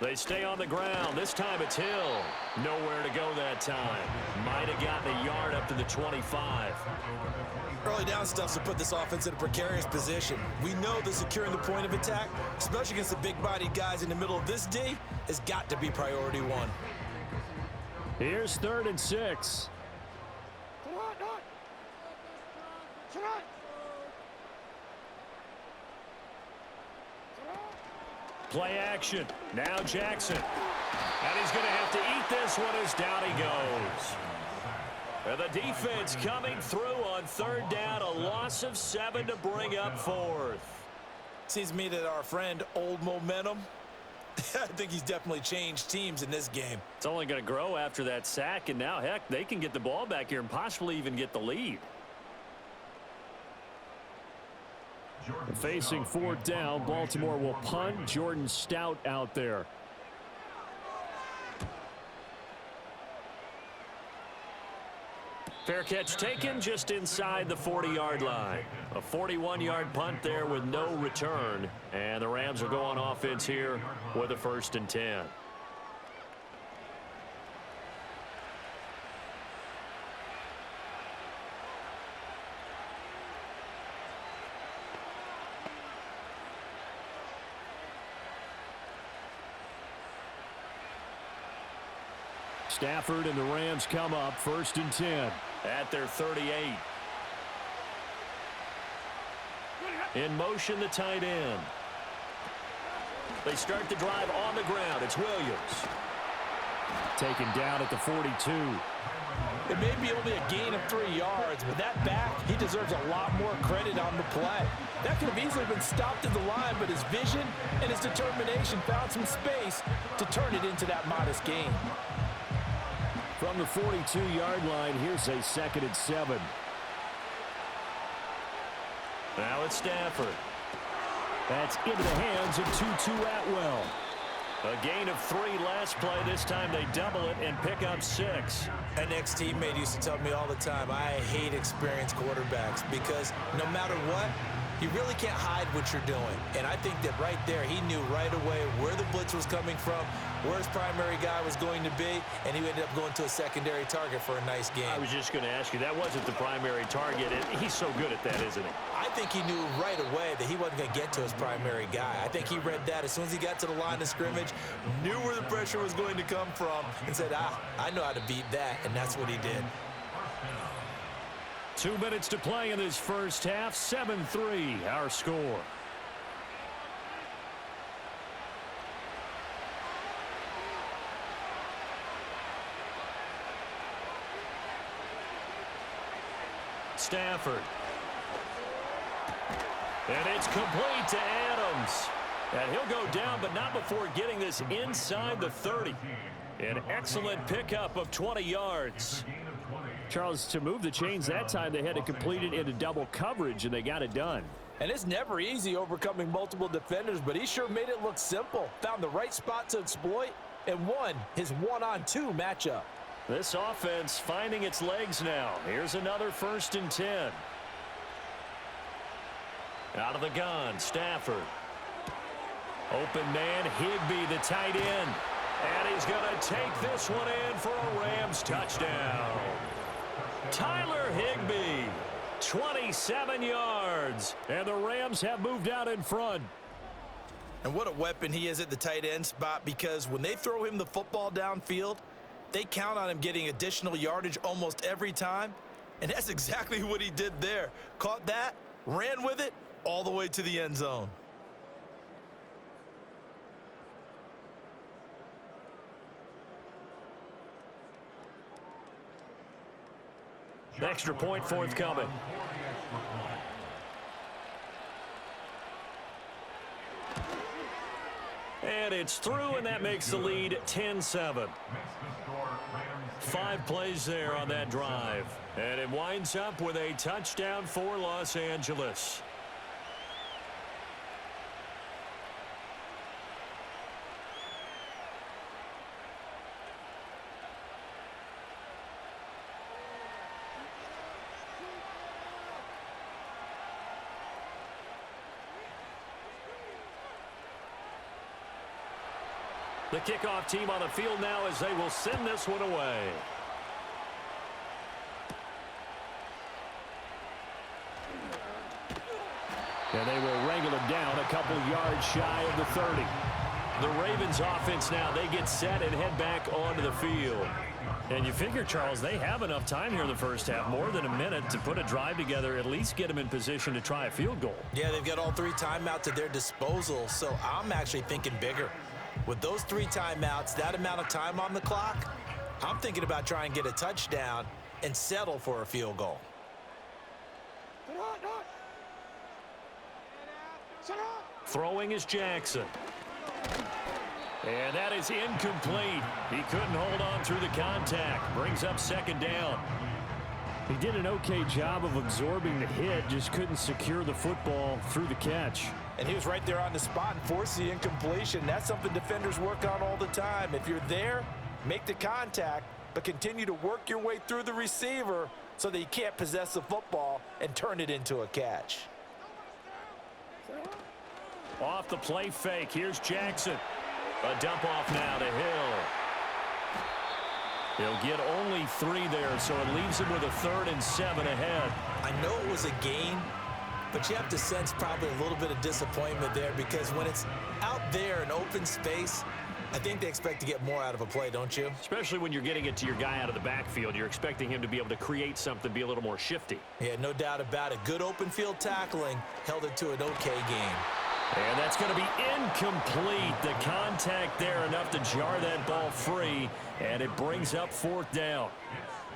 They stay on the ground. This time it's Hill. Nowhere to go that time. Might have gotten a yard up to the 25. Early down stuff to put this offense in a precarious position. We know that securing the point of attack, especially against the big-bodied guys in the middle of this D, has got to be priority one. Here's 3rd and 6. Play action. Now Jackson. And he's going to have to eat this one as down he goes. And the defense coming through on 3rd down. A loss of 7 to bring up 4th. Seems to me that our friend, Old Momentum, I think he's definitely changed teams in this game. It's only going to grow after that sack, and now, heck, they can get the ball back here and possibly even get the lead. Facing 4th down, Baltimore will punt. Jordan Stout out there. Fair catch taken just inside the 40-yard line. A 41-yard punt there with no return. And the Rams will go on offense here with a 1st and 10. Stafford and the Rams come up 1st and 10 at their 38. In motion, the tight end. They start the drive on the ground. It's Williams. Taken down at the 42. It may be only a gain of 3 yards, but that back, he deserves a lot more credit on the play. That could have easily been stopped at the line, but his vision and his determination found some space to turn it into that modest gain. From the 42-yard line, here's a 2nd and 7. Now it's Stafford. That's into the hands of Tutu Atwell. A gain of 3 last play. This time they double it and pick up 6. An ex-teammate used to tell me all the time, I hate experienced quarterbacks because no matter what, you really can't hide what you're doing. And I think that right there, he knew right away where the blitz was coming from, where his primary guy was going to be, and he ended up going to a secondary target for a nice game. I was just going to ask you, that wasn't the primary target, and he's so good at that, isn't he? I think he knew right away that he wasn't going to get to his primary guy. I think he read that as soon as he got to the line of scrimmage, knew where the pressure was going to come from, and said, I know how to beat that, and that's what he did. 2 minutes to play in this first half. 7-3, our score. Stafford. And it's complete to Adams. And he'll go down, but not before getting this inside the 30. An excellent pickup of 20 yards. Charles, to move the chains that time, they had to complete it into double coverage, and they got it done. And it's never easy overcoming multiple defenders, but he sure made it look simple. Found the right spot to exploit and won his 1-on-2 matchup. This offense finding its legs now. Here's another 1st and 10. Out of the gun, Stafford. Open man, Higbee, the tight end. And he's going to take this one in for a Rams touchdown. Tyler Higbee, 27 yards. And the Rams have moved out in front. And what a weapon he is at the tight end spot, because when they throw him the football downfield, they count on him getting additional yardage almost every time. And that's exactly what he did there. Caught that, ran with it, all the way to the end zone. Extra point forthcoming. And it's through, and that makes the lead 10-7. 5 plays there on that drive. And it winds up with a touchdown for Los Angeles. The kickoff team on the field now as they will send this one away. And they will wrangle him down a couple yards shy of the 30. The Ravens offense now, they get set and head back onto the field. And you figure, Charles, they have enough time here in the first half, more than a minute, to put a drive together, at least get them in position to try a field goal. Yeah, they've got all 3 timeouts at their disposal, so I'm actually thinking bigger. With those 3 timeouts, that amount of time on the clock, I'm thinking about trying to get a touchdown and settle for a field goal. Throwing is Jackson. And that is incomplete. He couldn't hold on through the contact. Brings up second down. He did an okay job of absorbing the hit, just couldn't secure the football through the catch. And he was right there on the spot and forced the incompletion. That's something defenders work on all the time. If you're there, make the contact, but continue to work your way through the receiver so that you can't possess the football and turn it into a catch. Off the play fake, here's Jackson. A dump off now to Hill. He'll get only 3 there, so it leaves him with a 3rd and 7 ahead. I know it was a gain, but you have to sense probably a little bit of disappointment there because when it's out there in open space, I think they expect to get more out of a play, don't you? Especially when you're getting it to your guy out of the backfield. You're expecting him to be able to create something, be a little more shifty. Yeah, no doubt about it. Good open field tackling held it to an okay game. And that's going to be incomplete. The contact there enough to jar that ball free, and it brings up 4th down.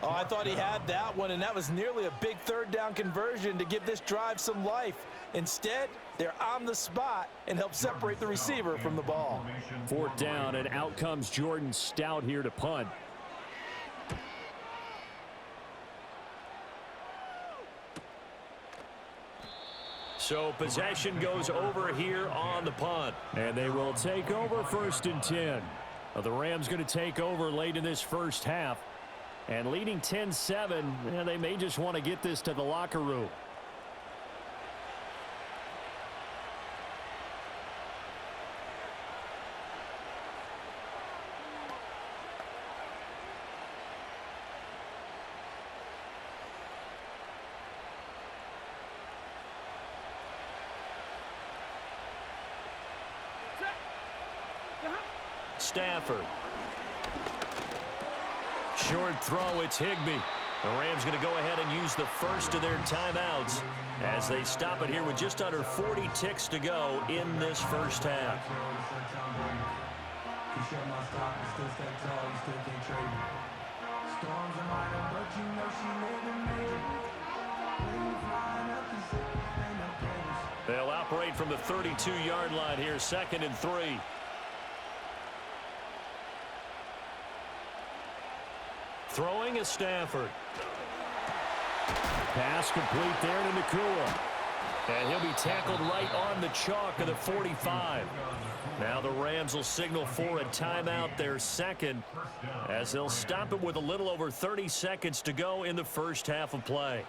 Oh, I thought he had that one, and that was nearly a big 3rd down conversion to give this drive some life. Instead, they're on the spot and help separate the receiver from the ball. 4th down, and out comes Jordan Stout here to punt. So possession goes over here on the punt. And they will take over 1st and 10. The Rams going to take over late in this first half. And leading 10-7, they may just want to get this to the locker room. Stafford. Short throw, it's Higbee. The Rams going to go ahead and use the first of their timeouts as they stop it here with just under 40 ticks to go in this first half. They'll operate from the 32-yard line here, 2nd and 3. Throwing is Stafford. Pass complete there to Nakua. And he'll be tackled right on the chalk of the 45. Now the Rams will signal for a timeout, their 2nd, as they'll stop it with a little over 30 seconds to go in the first half of play.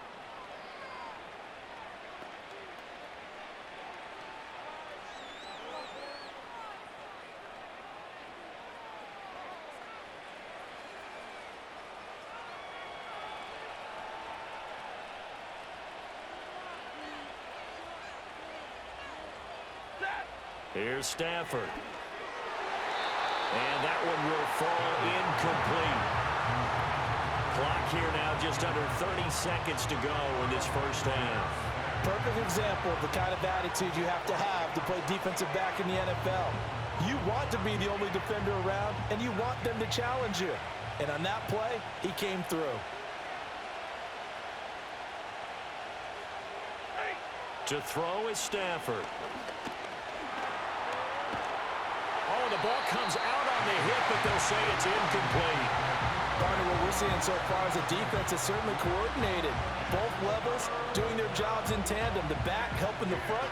Here's Stafford. And that one will fall incomplete. Clock here now just under 30 seconds to go in this first half. Perfect example of the kind of attitude you have to play defensive back in the NFL. You want to be the only defender around, and you want them to challenge you. And on that play, he came through. To throw is Stafford. Oh, the ball comes out on the hit, but they'll say it's incomplete. Partner, what we're seeing so far is a defense is certainly coordinated. Both levels doing their jobs in tandem. The back helping the front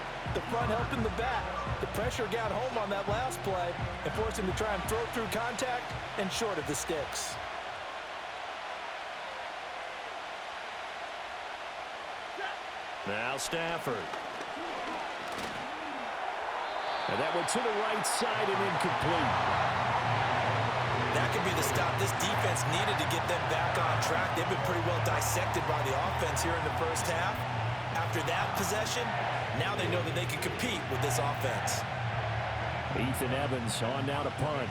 helping the back. The pressure got home on that last play and forced him to try and throw through contact and short of the sticks. Now Stafford. And that went to the right side and incomplete. That could be the stop this defense needed to get them back on track. They've been pretty well dissected by the offense here in the first half. After that possession, now they know that they can compete with this offense. Ethan Evans on now to punt.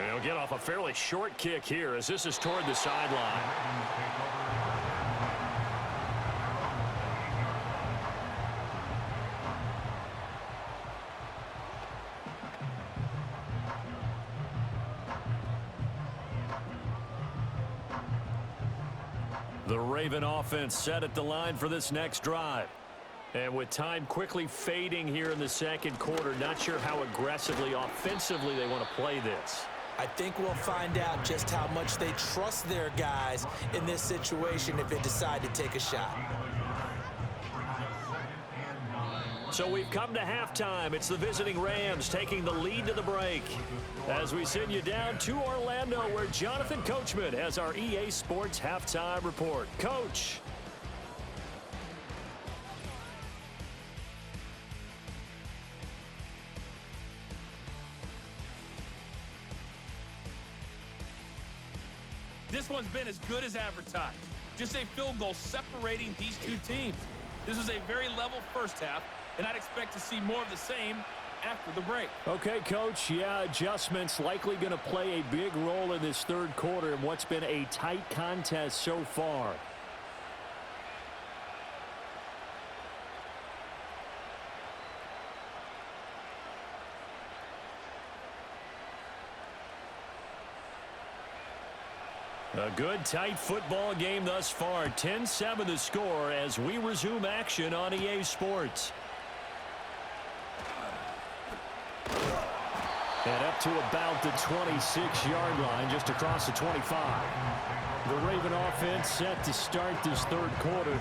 He'll get off a fairly short kick here as this is toward the sideline. The Raven offense set at the line for this next drive. And with time quickly fading here in the second quarter, not sure how aggressively, offensively they want to play this. I think we'll find out just how much they trust their guys in this situation if they decide to take a shot. So we've come to halftime. It's the visiting Rams taking the lead to the break. As we send you down to Orlando, where Jonathan Coachman has our EA Sports halftime report. Coach. This one's been as good as advertised. Just a field goal separating these two teams. This was a very level first half, and I'd expect to see more of the same after the break. Okay, Coach. Yeah, adjustments likely going to play a big role in this third quarter in what's been a tight contest so far. A good, tight football game thus far. 10-7 the score as we resume action on EA Sports. And up to about the 26-yard line, just across the 25. The Raven offense set to start this third quarter.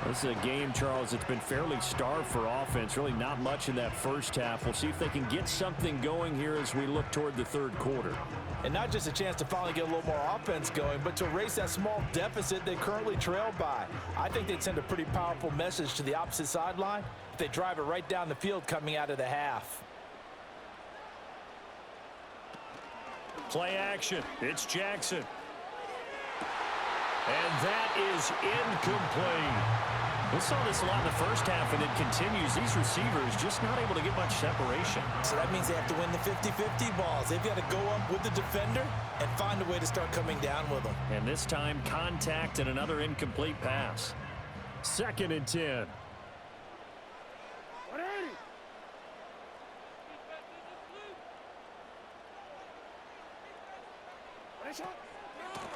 This is a game, Charles, that's been fairly starved for offense. Really not much in that first half. We'll see if they can get something going here as we look toward the third quarter. And not just a chance to finally get a little more offense going, but to erase that small deficit they currently trailed by. I think they'd send a pretty powerful message to the opposite sideline if they drive it right down the field coming out of the half. Play action. It's Jackson. And that is incomplete. We saw this a lot in the first half, and it continues. These receivers just not able to get much separation. So that means they have to win the 50-50 balls. They've got to go up with the defender and find a way to start coming down with them. And this time, contact and another incomplete pass. 2nd and 10.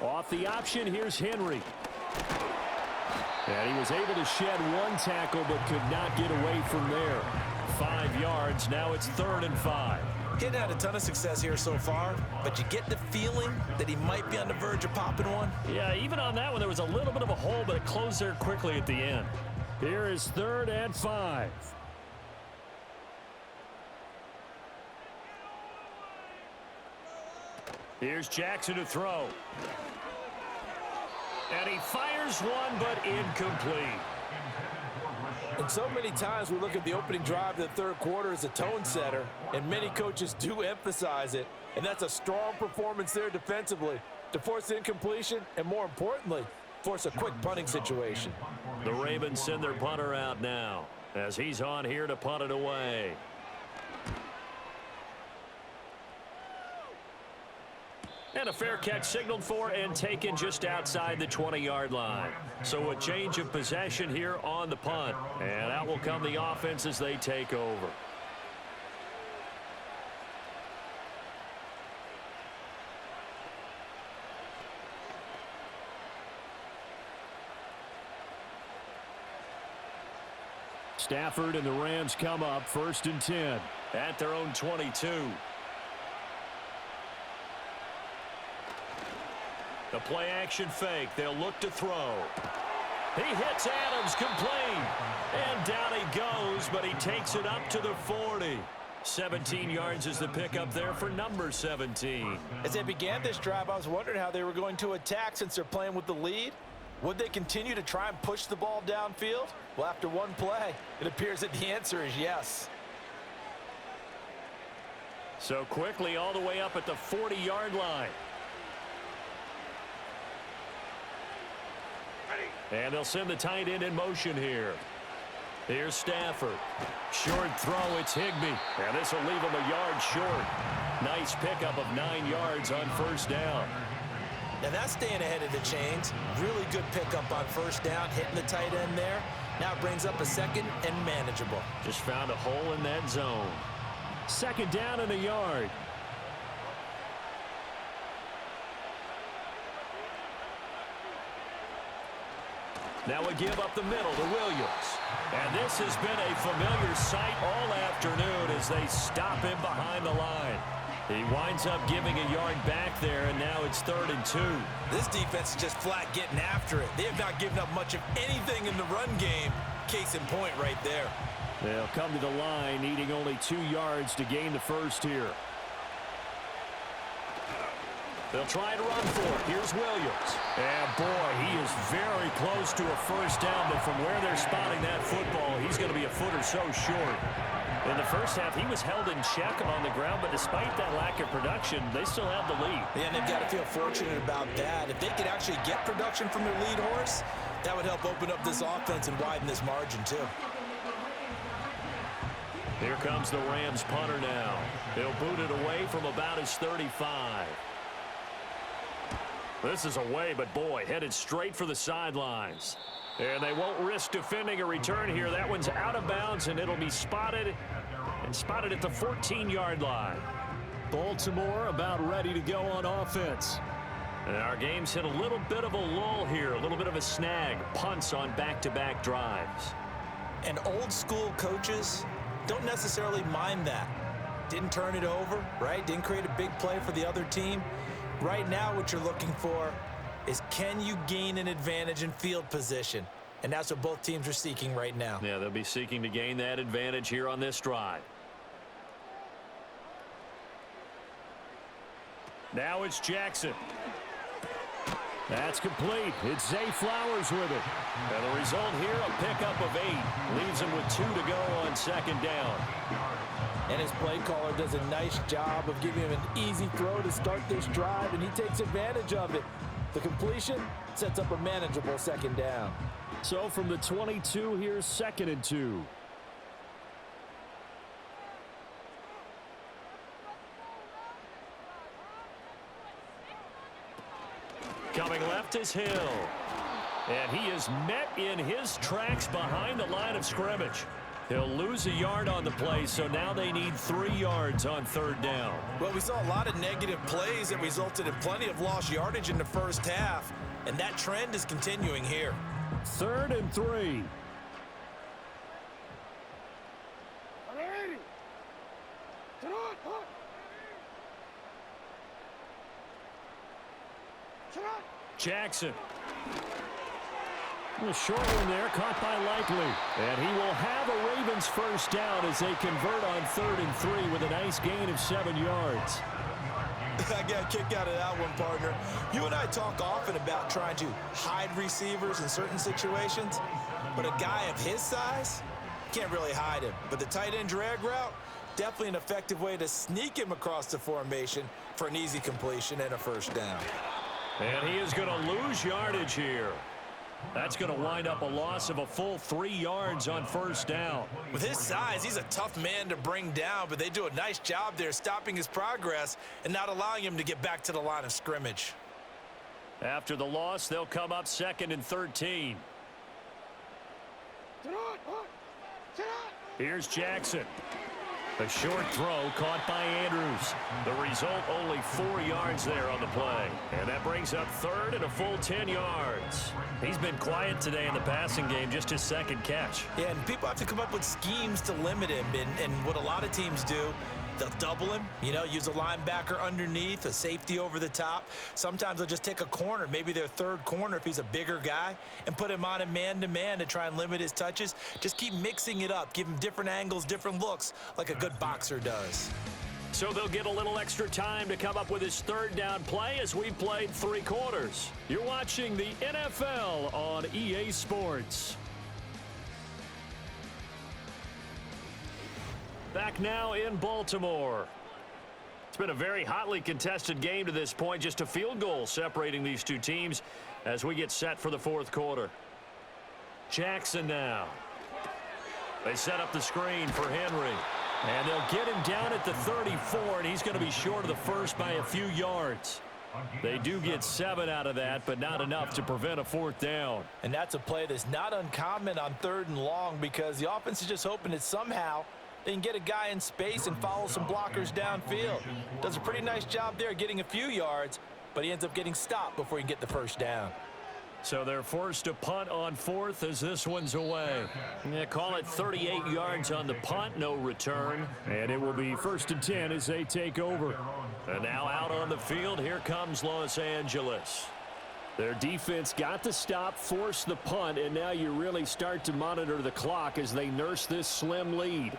Off the option, here's Henry. And he was able to shed one tackle but could not get away from there. 5 yards, now it's 3rd and 5. He hadn't had a ton of success here so far, but you get the feeling that he might be on the verge of popping one. Yeah, even on that one, there was a little bit of a hole, but it closed there quickly at the end. Here is 3rd and 5. Here's Jackson to throw. And he fires one, but incomplete. And so many times we look at the opening drive of the third quarter as a tone setter, and many coaches do emphasize it. And that's a strong performance there defensively to force incompletion and, more importantly, force a quick punting situation. The Ravens send their punter out now as he's on here to punt it away. And a fair catch signaled for and taken just outside the 20-yard line. So a change of possession here on the punt. And out will come the offense as they take over. Stafford and the Rams come up 1st and 10 at their own 22. The play action fake. They'll look to throw. He hits Adams complete. And down he goes, but he takes it up to the 40. 17 yards is the pickup there for number 17. As they began this drive, I was wondering how they were going to attack since they're playing with the lead. Would they continue to try and push the ball downfield? Well, after one play, it appears that the answer is yes. So quickly all the way up at the 40-yard line. And they'll send the tight end in motion here. Here's Stafford. Short throw, it's Higbee. And this will leave him a yard short. Nice pickup of 9 yards on first down. Now that's staying ahead of the chains. Really good pickup on first down, hitting the tight end there. Now it brings up a second and manageable. Just found a hole in that zone. Second down and a yard. Now we give up the middle to Williams. And this has been a familiar sight all afternoon as they stop him behind the line. He winds up giving a yard back there, and now it's 3rd and 2. This defense is just flat getting after it. They have not given up much of anything in the run game. Case in point right there. They'll come to the line, needing only 2 yards to gain the first here. They'll try to run for it. Here's Williams. And, boy, he is very close to a first down, but from where they're spotting that football, he's going to be a foot or so short. In the first half, he was held in check on the ground, but despite that lack of production, they still have the lead. Yeah, and they've got to feel fortunate about that. If they could actually get production from their lead horse, that would help open up this offense and widen this margin, too. Here comes the Rams punter now. He'll boot it away from about his 35. This is away, but boy, headed straight for the sidelines. And they won't risk defending a return here. That one's out of bounds, and it'll be spotted at the 14-yard line. Baltimore about ready to go on offense. And our game's hit a little bit of a lull here, a little bit of a snag. Punts on back-to-back drives. And old-school coaches don't necessarily mind that. Didn't turn it over, right? Didn't create a big play for the other team. Right now, what you're looking for is, can you gain an advantage in field position? And that's what both teams are seeking right now. Yeah, they'll be seeking to gain that advantage here on this drive. Now it's Jackson. That's complete. It's Zay Flowers with it. And the result here, a pickup of 8. Leaves him with 2 to go on second down. And his play caller does a nice job of giving him an easy throw to start this drive, and he takes advantage of it. The completion sets up a manageable second down. So from the 22, here's 2nd and 2. Coming left is Hill. And he is met in his tracks behind the line of scrimmage. He'll lose a yard on the play, so now they need 3 yards on 3rd down. Well, we saw a lot of negative plays that resulted in plenty of lost yardage in the first half, and that trend is continuing here. 3rd and 3. Jackson. A short one there, caught by Likely. And he will have a Ravens first down as they convert on 3rd and 3 with a nice gain of 7 yards. I got a kick out of that one, partner. You and I talk often about trying to hide receivers in certain situations, but a guy of his size can't really hide him. But the tight end drag route, definitely an effective way to sneak him across the formation for an easy completion and a first down. And he is going to lose yardage here. That's going to wind up a loss of a full 3 yards on first down. With his size, he's a tough man to bring down, but they do a nice job there stopping his progress and not allowing him to get back to the line of scrimmage. After the loss, they'll come up 2nd and 13. Here's Jackson. A short throw caught by Andrews. The result, only 4 yards there on the play. And that brings up 3rd and a full 10 yards. He's been quiet today in the passing game, just his 2nd catch. Yeah, and people have to come up with schemes to limit him. And what a lot of teams do, they'll double him, use a linebacker underneath, a safety over the top. Sometimes they'll just take a corner, maybe their 3rd corner if he's a bigger guy, and put him on a man-to-man to try and limit his touches. Just keep mixing it up, give him different angles, different looks, like a good boxer does. So they'll get a little extra time to come up with his 3rd down play as we played 3 quarters. You're watching the NFL on EA Sports. Back now in Baltimore. It's been a very hotly contested game to this point. Just a field goal separating these two teams as we get set for the fourth quarter. Jackson now. They set up the screen for Henry. And they'll get him down at the 34, and he's going to be short of the first by a few yards. They do get 7 out of that, but not enough to prevent a fourth down. And that's a play that's not uncommon on 3rd and long because the offense is just hoping that somehow they can get a guy in space and follow some blockers downfield. Does a pretty nice job there getting a few yards, but he ends up getting stopped before he can get the first down. So they're forced to punt on 4th as this one's away. Yeah, call it 38 yards on the punt, no return. And it will be 1st and 10 as they take over. And now out on the field, here comes Los Angeles. Their defense got the stop, forced the punt, and now you really start to monitor the clock as they nurse this slim lead.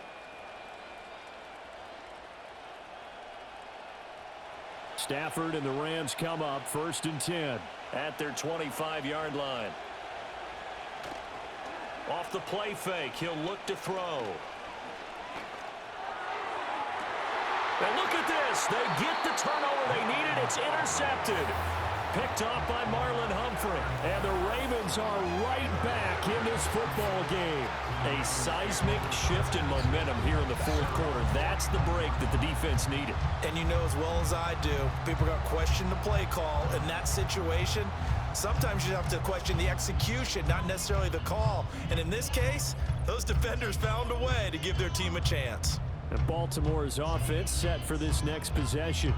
Stafford and the Rams come up 1st and 10 at their 25-yard line. Off the play fake, he'll look to throw. And look at this. They get the turnover they needed. It's intercepted. Picked off by Marlon Humphrey. And the Ravens are right back in this football game. A seismic shift in momentum here in the fourth quarter. That's the break that the defense needed. And you know as well as I do, people are going to question the play call in that situation. Sometimes you have to question the execution, not necessarily the call. And in this case, those defenders found a way to give their team a chance. And Baltimore's offense set for this next possession.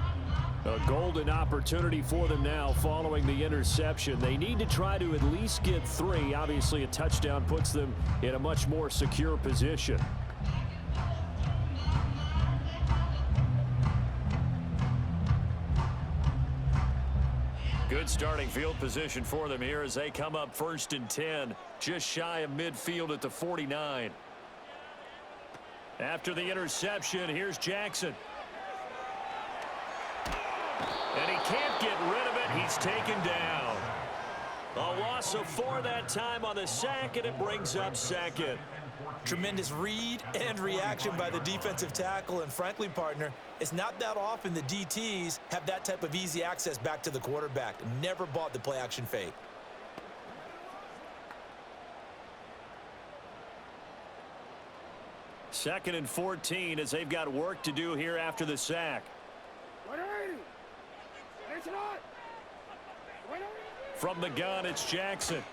A golden opportunity for them now following the interception. They need to try to at least get 3. Obviously, a touchdown puts them in a much more secure position. Good starting field position for them here as they come up 1st and 10, just shy of midfield at the 49. After the interception, here's Jackson. And he can't get rid of it. He's taken down. A loss of 4 that time on the sack, and it brings up 2nd. Tremendous read and reaction by the defensive tackle. And frankly, partner, it's not that often the DTs have that type of easy access back to the quarterback. Never bought the play action fake. Second and 14 as they've got work to do here after the sack. From the gun, it's Jackson.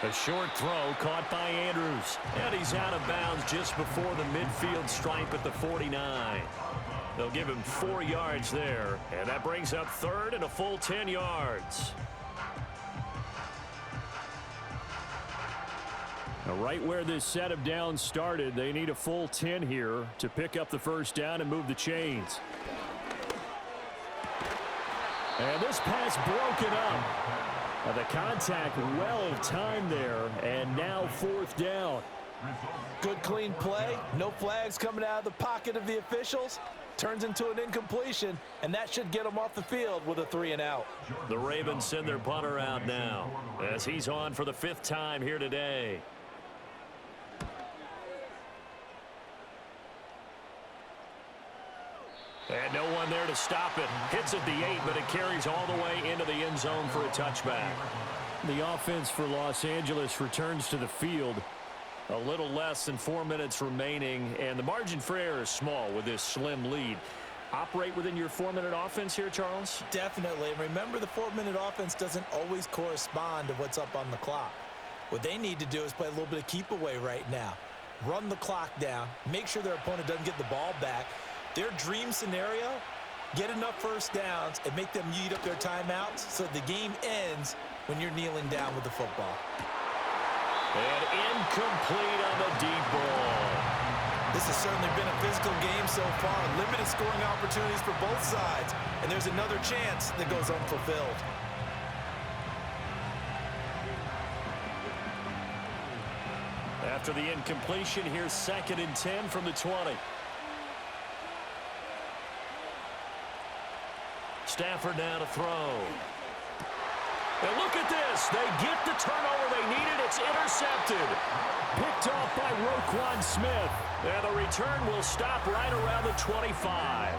A short throw caught by Andrews. And he's out of bounds just before the midfield stripe at the 49. They'll give him 4 yards there. And that brings up 3rd and a full 10 yards. Now, right where this set of downs started, they need a full 10 here to pick up the first down and move the chains. And this pass broken up. Now the contact well timed there, and now 4th down. Good clean play. No flags coming out of the pocket of the officials. Turns into an incompletion, and that should get them off the field with a 3 and out. The Ravens send their punter out now as he's on for the 5th time here today. And no one there to stop it. Hits at the 8, but it carries all the way into the end zone for a touchback. The offense for Los Angeles returns to the field. A little less than 4 minutes remaining, and the margin for error is small with this slim lead. Operate within your 4-minute offense here, Charles? Definitely. Remember, the 4-minute offense doesn't always correspond to what's up on the clock. What they need to do is play a little bit of keep away right now. Run the clock down. Make sure their opponent doesn't get the ball back. Their dream scenario, get enough first downs and make them eat up their timeouts so the game ends when you're kneeling down with the football. And incomplete on the deep ball. This has certainly been a physical game so far. Limited scoring opportunities for both sides. And there's another chance that goes unfulfilled. After the incompletion, here's 2nd and 10 from the 20. Stafford now to throw. And look at this. They get the turnover they needed. It's intercepted. Picked off by Roquan Smith. And the return will stop right around the 25.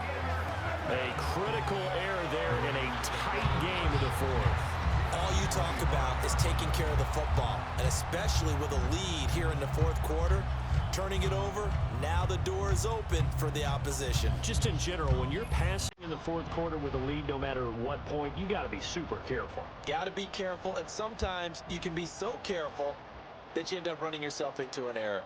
A critical error there in a tight game in the fourth. All you talk about is taking care of the football, and especially with a lead here in the fourth quarter, turning it over, now the door is open for the opposition. Just in general, when you're passing in the fourth quarter with a lead, no matter what point, you got to be super careful. Got to be careful, and sometimes you can be so careful that you end up running yourself into an error.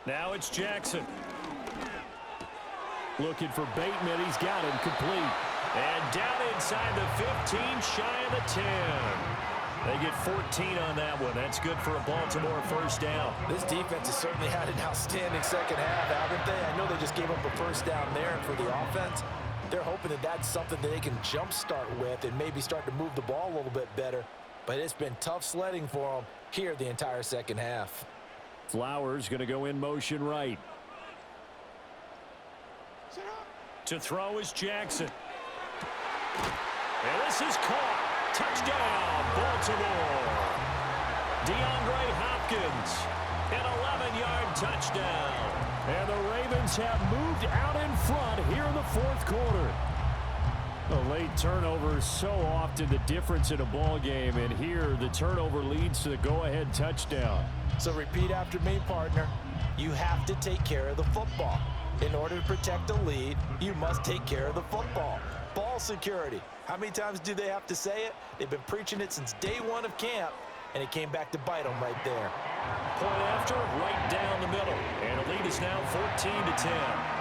Now it's Jackson. Looking for Bateman. He's got him complete. And down inside the 15, shy of the 10. They get 14 on that one. That's good for a Baltimore first down. This defense has certainly had an outstanding second half, haven't they? I know they just gave up a first down there, and for the offense, they're hoping that that's something that they can jumpstart with and maybe start to move the ball a little bit better. But it's been tough sledding for them here the entire second half. Flowers going to go in motion right. To throw is Jackson. And this is caught. Touchdown, Baltimore. DeAndre Hopkins, an 11-yard touchdown. And the Ravens have moved out in front here in the fourth quarter. A late turnover is so often the difference in a ball game, and here the turnover leads to the go-ahead touchdown. So repeat after me, partner. You have to take care of the football. In order to protect a lead, you must take care of the football. Ball security. How many times do they have to say it? They've been preaching it since day one of camp, and it came back to bite them right there. Point after, right down the middle. And the lead is now 14-10.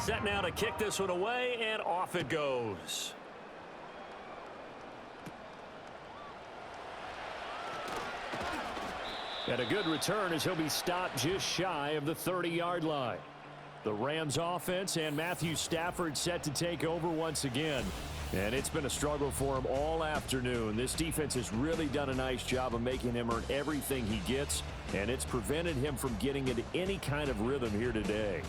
Set now to kick this one away, and off it goes. And a good return as he'll be stopped just shy of the 30-yard line. The Rams offense and Matthew Stafford set to take over once again. And it's been a struggle for him all afternoon. This defense has really done a nice job of making him earn everything he gets, and it's prevented him from getting into any kind of rhythm here today.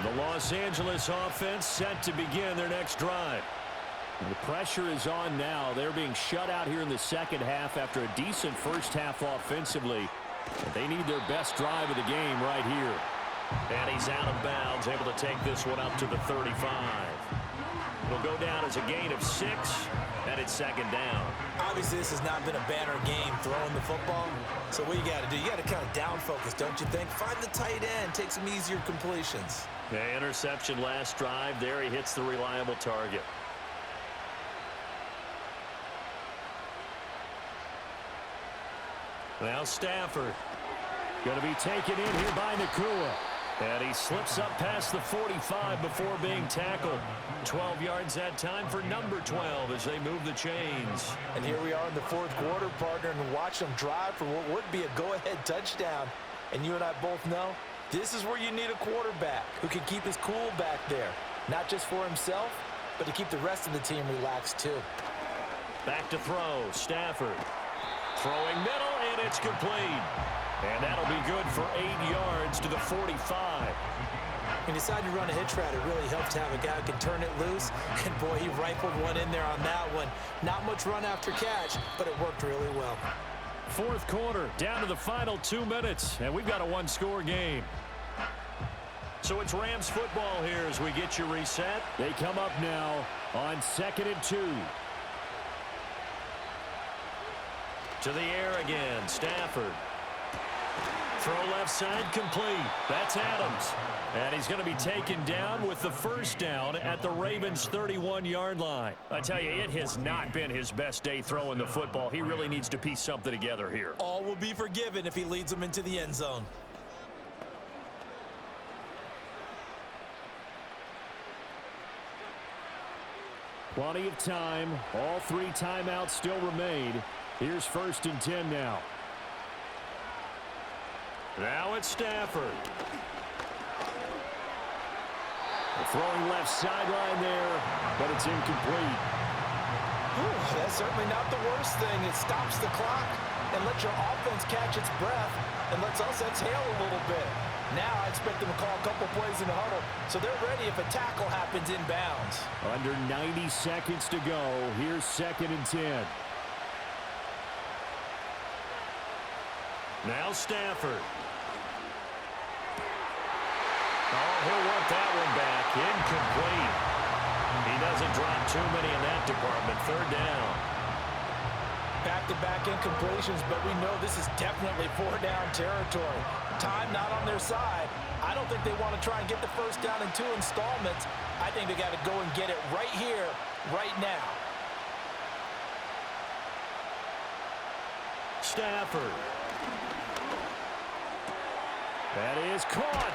The Los Angeles offense set to begin their next drive. And the pressure is on now. They're being shut out here in the second half after a decent first half offensively. But they need their best drive of the game right here. And he's out of bounds, able to take this one up to the 35. It'll go down as a gain of 6, and it's second down. Obviously, this has not been a banner game throwing the football. So what you got to do, you got to kind of down focus, don't you think? Find the tight end, take some easier completions. Yeah, interception last drive. There he hits the reliable target. Now Stafford. Going to be taken in here by Nakua. And he slips up past the 45 before being tackled. 12 yards that time for number 12 as they move the chains. And here we are in the fourth quarter, partner, and watch them drive for what would be a go-ahead touchdown. And you and I both know this is where you need a quarterback who can keep his cool back there. Not just for himself, but to keep the rest of the team relaxed too. Back to throw. Stafford. Throwing middle, and it's complete. And that'll be good for 8 yards to the 45. When you decide to run a hitch route, it really helps to have a guy who can turn it loose. And, boy, he rifled one in there on that one. Not much run after catch, but it worked really well. Fourth quarter, down to the final 2 minutes, and we've got a one-score game. So it's Rams football here as we get you reset. They come up now on 2nd and 2. To the air again, Stafford. Throw left side complete. That's Adams. And he's going to be taken down with the first down at the Ravens' 31-yard line. I tell you, it has not been his best day throwing the football. He really needs to piece something together here. All will be forgiven if he leads them into the end zone. Plenty of time. All 3 timeouts still remain. Here's 1st and 10 now. Now it's Stafford. Throwing left sideline there, but it's incomplete. Ooh, that's certainly not the worst thing. It stops the clock and lets your offense catch its breath and lets us exhale a little bit. Now I expect them to call a couple plays in the huddle, so they're ready if a tackle happens inbounds. Under 90 seconds to go. Here's 2nd and 10. Now Stafford. Oh, he'll want that one back. Incomplete. He doesn't drop too many in that department. 3rd down. Back-to-back incompletions, but we know this is definitely 4-down territory. Time not on their side. I don't think they want to try and get the first down in 2 installments. I think they got to go and get it right here, right now. Stafford. That is caught.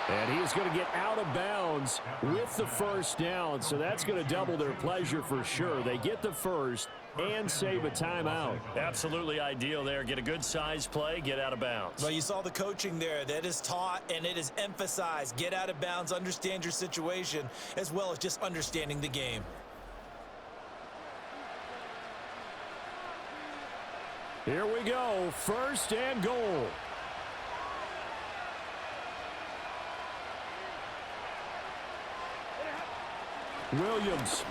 And he is going to get out of bounds with the first down. So that's going to double their pleasure for sure. They get the first and save a timeout. Absolutely ideal there. Get a good size play, get out of bounds. Well, you saw the coaching there. That is taught and it is emphasized. Get out of bounds, understand your situation, as well as just understanding the game. Here we go. 1st and goal. Williams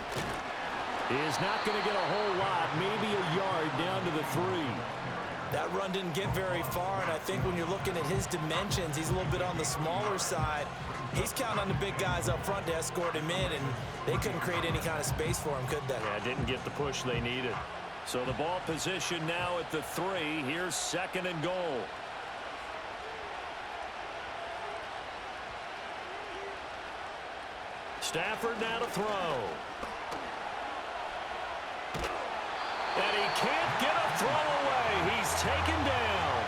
is not going to get a whole lot, maybe a yard down to the 3. That run didn't get very far, and I think when you're looking at his dimensions, he's a little bit on the smaller side. He's counting on the big guys up front to escort him in, and they couldn't create any kind of space for him, could they? Yeah, didn't get the push they needed. So the ball position now at the 3. Here's 2nd and goal. Stafford now to throw. And he can't get a throw away. He's taken down.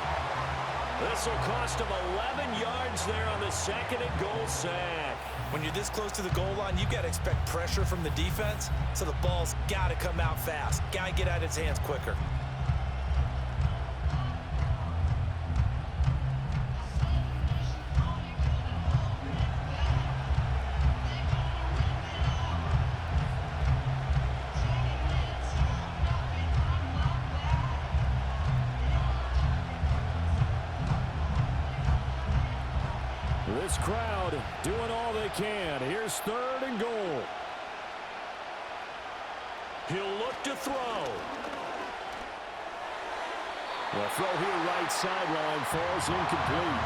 This will cost him 11 yards there on the 2nd and goal sack. When you're this close to the goal line, you've got to expect pressure from the defense, so the ball's got to come out fast. Got to get out of its hands quicker. This crowd doing all they can. Here's 3rd and goal. He'll look to throw. The throw here right sideline falls incomplete.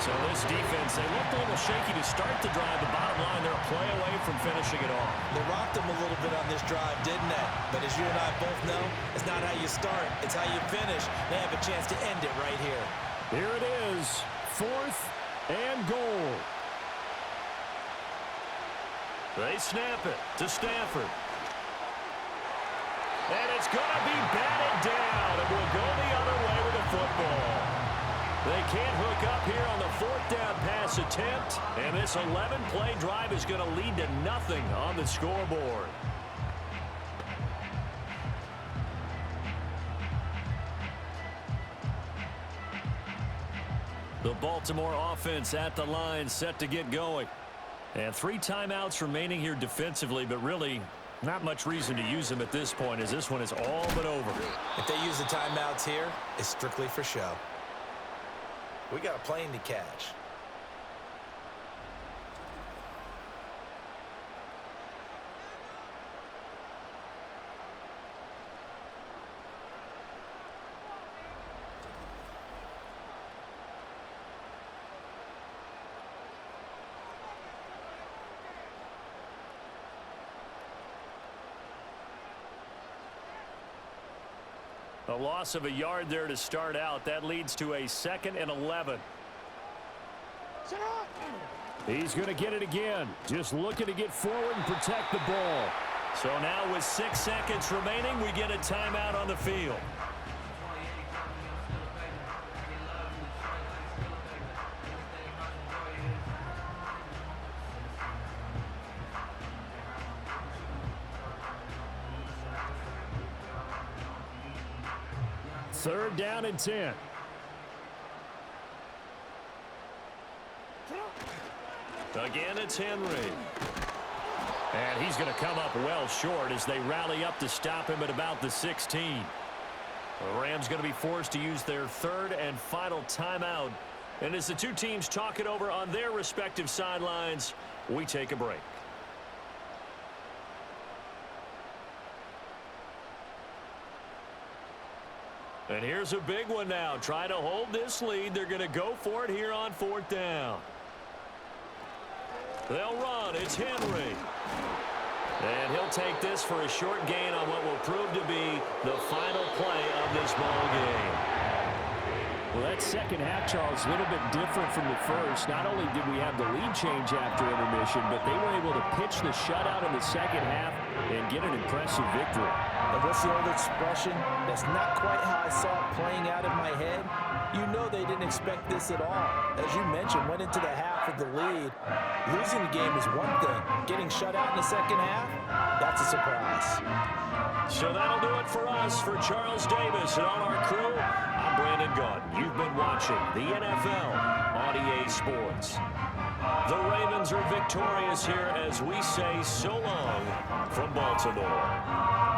So this defense, they looked a little shaky to start the drive. The bottom line, they're a play away from finishing it off. They rocked them a little bit on this drive, didn't they? But as you and I both know, it's not how you start, it's how you finish. They have a chance to end it right here. Here it is, 4th and goal. They snap it to Stafford. And it's going to be batted down, and we'll go the other way with the football. They can't hook up here on the 4th down pass attempt, and this 11-play drive is going to lead to nothing on the scoreboard. The Baltimore offense at the line, set to get going. And 3 timeouts remaining here defensively, but really not much reason to use them at this point, as this one is all but over. If they use the timeouts here, it's strictly for show. We got a plane to catch. A loss of a yard there to start out. That leads to a 2nd and 11. He's going to get it again. Just looking to get forward and protect the ball. So now with 6 seconds remaining, we get a timeout on the field. Third down and 10. Again, it's Henry. And he's going to come up well short as they rally up to stop him at about the 16. The Rams going to be forced to use their 3rd and final timeout. And as the two teams talk it over on their respective sidelines, we take a break. And here's a big one now. Trying to hold this lead. They're going to go for it here on 4th down. They'll run. It's Henry. And he'll take this for a short gain on what will prove to be the final play of this ball game. Well, that second half, Charles, a little bit different from the first. Not only did we have the lead change after intermission, but they were able to pitch the shutout in the second half and get an impressive victory. And what's the old expression? That's not quite how I saw it playing out in my head. You know they didn't expect this at all. As you mentioned, went into the half with the lead. Losing the game is one thing. Getting shut out in the second half, that's a surprise. So that'll do it for us. For Charles Davis and all our crew, I'm Brandon Gaunt. You've been watching the NFL on EA Sports. The Ravens are victorious here as we say so long from Baltimore.